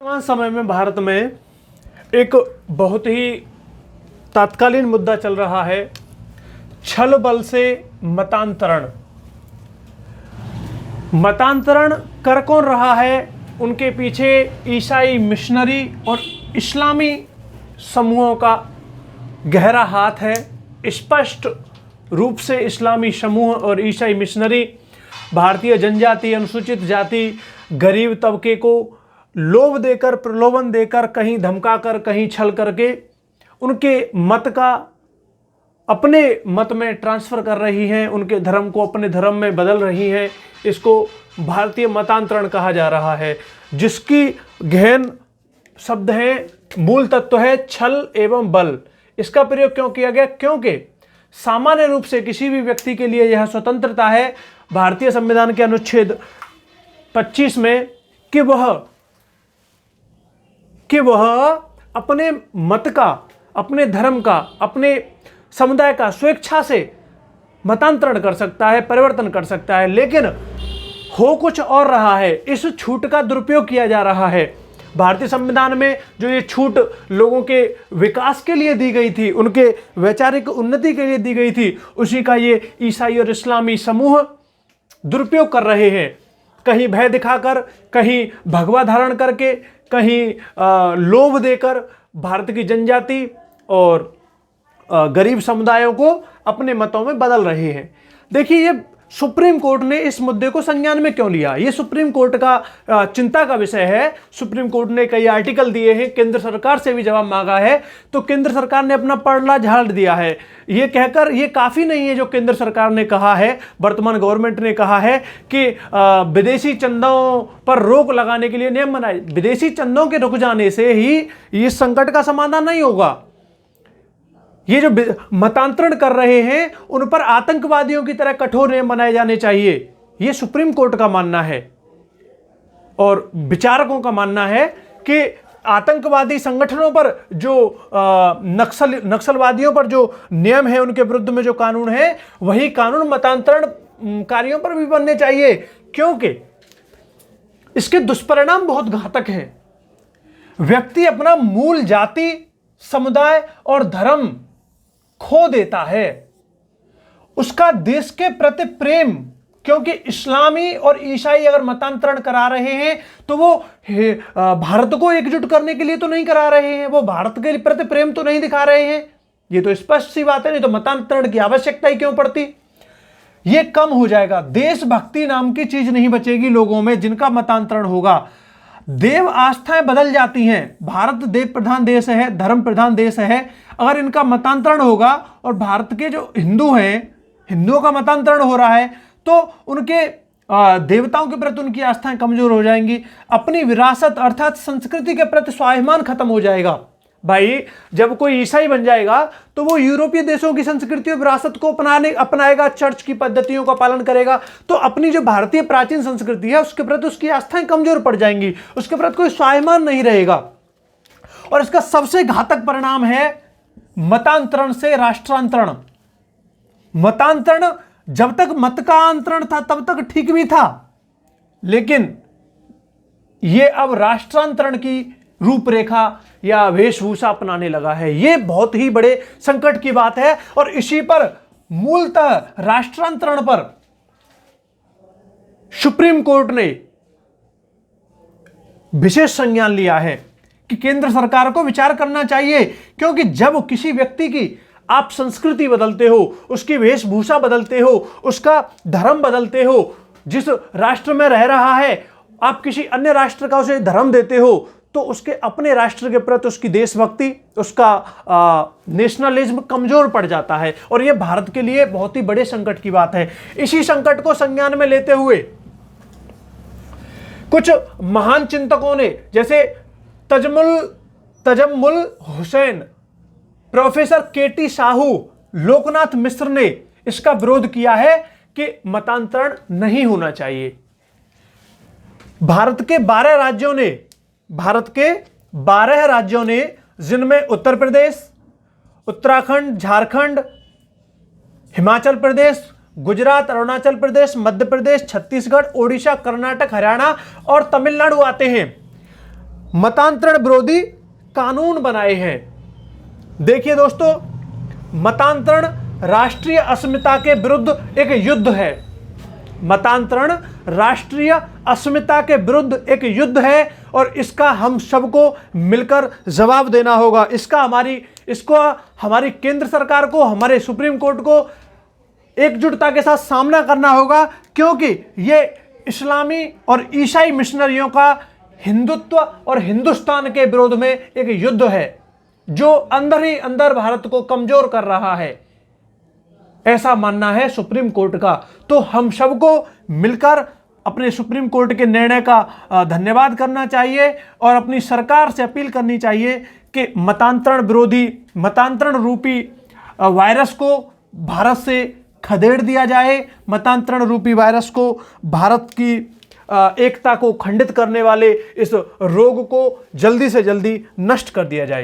वर्तमान समय में भारत में एक बहुत ही तात्कालीन मुद्दा चल रहा है, छल बल से मतांतरण। मतांतरण कर कौन रहा है? उनके पीछे ईसाई मिशनरी और इस्लामी समूहों का गहरा हाथ है। स्पष्ट रूप से इस्लामी समूह और ईसाई मिशनरी भारतीय जनजाति, अनुसूचित जाति, गरीब तबके को लोभ देकर, प्रलोभन देकर, कहीं धमकाकर, कहीं छल करके उनके मत का अपने मत में ट्रांसफर कर रही हैं, उनके धर्म को अपने धर्म में बदल रही हैं। इसको भारतीय मतांतरण कहा जा रहा है, जिसकी गहन शब्द है, मूल तत्व है छल एवं बल। इसका प्रयोग क्यों किया गया? क्योंकि सामान्य रूप से किसी भी व्यक्ति के लिए यह स्वतंत्रता है भारतीय संविधान के अनुच्छेद 25 में कि वह अपने मत का, अपने धर्म का, अपने समुदाय का स्वेच्छा से मतांतरण कर सकता है, परिवर्तन कर सकता है। लेकिन हो कुछ और रहा है, इस छूट का दुरुपयोग किया जा रहा है। भारतीय संविधान में जो ये छूट लोगों के विकास के लिए दी गई थी, उनके वैचारिक उन्नति के लिए दी गई थी, उसी का ये ईसाई और इस्लामी समूह दुरुपयोग कर रहे हैं। कहीं भय दिखाकर, कहीं भगवा धारण करके, कहीं लोभ देकर भारत की जनजाति और गरीब समुदायों को अपने मतों में बदल रहे हैं। देखिए, ये सुप्रीम कोर्ट ने इस मुद्दे को संज्ञान में क्यों लिया? ये सुप्रीम कोर्ट का चिंता का विषय है। सुप्रीम कोर्ट ने कई आर्टिकल दिए हैं, केंद्र सरकार से भी जवाब मांगा है, तो केंद्र सरकार ने अपना पलड़ा झाड़ दिया है। ये कहकर ये काफी नहीं है जो केंद्र सरकार ने कहा है, वर्तमान गवर्नमेंट ने कहा है कि विदेशी चंदों पर रोक लगाने के लिए नियम बनाए। विदेशी चंदों के रुक जाने से ही इस संकट का समाधान नहीं होगा। ये जो मतांतरण कर रहे हैं उन पर आतंकवादियों की तरह कठोर नियम बनाए जाने चाहिए, ये सुप्रीम कोर्ट का मानना है। और विचारकों का मानना है कि आतंकवादी संगठनों पर जो नक्सलवादियों पर जो नियम है, उनके विरुद्ध में जो कानून है, वही कानून मतांतरण कारियों पर भी बनने चाहिए, क्योंकि इसके दुष्परिणाम बहुत घातक हैं। व्यक्ति अपना मूल जाति, समुदाय और धर्म खो देता है, उसका देश के प्रति प्रेम, क्योंकि इस्लामी और ईसाई अगर मतांतरण करा रहे हैं तो वो भारत को एकजुट करने के लिए तो नहीं करा रहे हैं, वो भारत के प्रति प्रेम तो नहीं दिखा रहे हैं। ये तो स्पष्ट सी बात है, नहीं तो मतांतरण की आवश्यकता ही क्यों पड़ती? ये कम हो जाएगा, देशभक्ति नाम की चीज नहीं बचेगी लोगों में जिनका मतांतरण होगा। देव आस्थाएं बदल जाती हैं। भारत देव प्रधान देश है, धर्म प्रधान देश है। अगर इनका मतांतरण होगा और भारत के जो हिंदू हैं, हिंदुओं का मतांतरण हो रहा है, तो उनके देवताओं के प्रति उनकी आस्थाएं कमजोर हो जाएंगी। अपनी विरासत अर्थात संस्कृति के प्रति स्वाभिमान खत्म हो जाएगा। भाई, जब कोई ईसाई बन जाएगा तो वो यूरोपीय देशों की संस्कृति और विरासत को अपनाएगा, चर्च की पद्धतियों का पालन करेगा, तो अपनी जो भारतीय प्राचीन संस्कृति है उसके प्रति उसकी आस्थाएं कमजोर पड़ जाएंगी, उसके प्रति कोई स्वाभिमान नहीं रहेगा। और इसका सबसे घातक परिणाम है मतांतरण से राष्ट्रांतरण। मतांतरण, जब तक मत का अंतरण था तब तक ठीक भी था, लेकिन यह अब राष्ट्रांतरण की रूपरेखा या वेशभूषा अपनाने लगा है। यह बहुत ही बड़े संकट की बात है। और इसी पर मूलतः राष्ट्रांतरण पर सुप्रीम कोर्ट ने विशेष संज्ञान लिया है कि केंद्र सरकार को विचार करना चाहिए, क्योंकि जब किसी व्यक्ति की आप संस्कृति बदलते हो, उसकी वेशभूषा बदलते हो, उसका धर्म बदलते हो, जिस राष्ट्र में रह रहा है आप किसी अन्य राष्ट्र का उसे धर्म देते हो, तो उसके अपने राष्ट्र के प्रति उसकी देशभक्ति, उसका नेशनलिज्म कमजोर पड़ जाता है। और यह भारत के लिए बहुत ही बड़े संकट की बात है। इसी संकट को संज्ञान में लेते हुए कुछ महान चिंतकों ने, जैसे तजम्मुल हुसैन, प्रोफेसर केटी साहू, लोकनाथ मिश्र ने इसका विरोध किया है कि मतांतरण नहीं होना चाहिए। भारत के 12 राज्यों ने, जिनमें उत्तर प्रदेश, उत्तराखंड, झारखंड, हिमाचल प्रदेश, गुजरात, अरुणाचल प्रदेश, मध्य प्रदेश, छत्तीसगढ़, ओडिशा, कर्नाटक, हरियाणा और तमिलनाडु आते हैं। मतांतरण विरोधी कानून बनाए हैं। देखिए दोस्तों, मतांतरण राष्ट्रीय अस्मिता के विरुद्ध एक युद्ध है। मतांतरण राष्ट्रीय अस्मिता के विरुद्ध एक युद्ध है और इसका हम सबको मिलकर जवाब देना होगा। इसको हमारी केंद्र सरकार को, हमारे सुप्रीम कोर्ट को एकजुटता के साथ सामना करना होगा, क्योंकि ये इस्लामी और ईसाई मिशनरियों का हिंदुत्व और हिंदुस्तान के विरोध में एक युद्ध है जो अंदर ही अंदर भारत को कमजोर कर रहा है, ऐसा मानना है सुप्रीम कोर्ट का। तो हम सबको मिलकर अपने सुप्रीम कोर्ट के निर्णय का धन्यवाद करना चाहिए और अपनी सरकार से अपील करनी चाहिए कि मतांतरण रूपी वायरस को भारत से खदेड़ दिया जाए। मतांतरण रूपी वायरस को, भारत की एकता को खंडित करने वाले इस रोग को जल्दी से जल्दी नष्ट कर दिया जाए।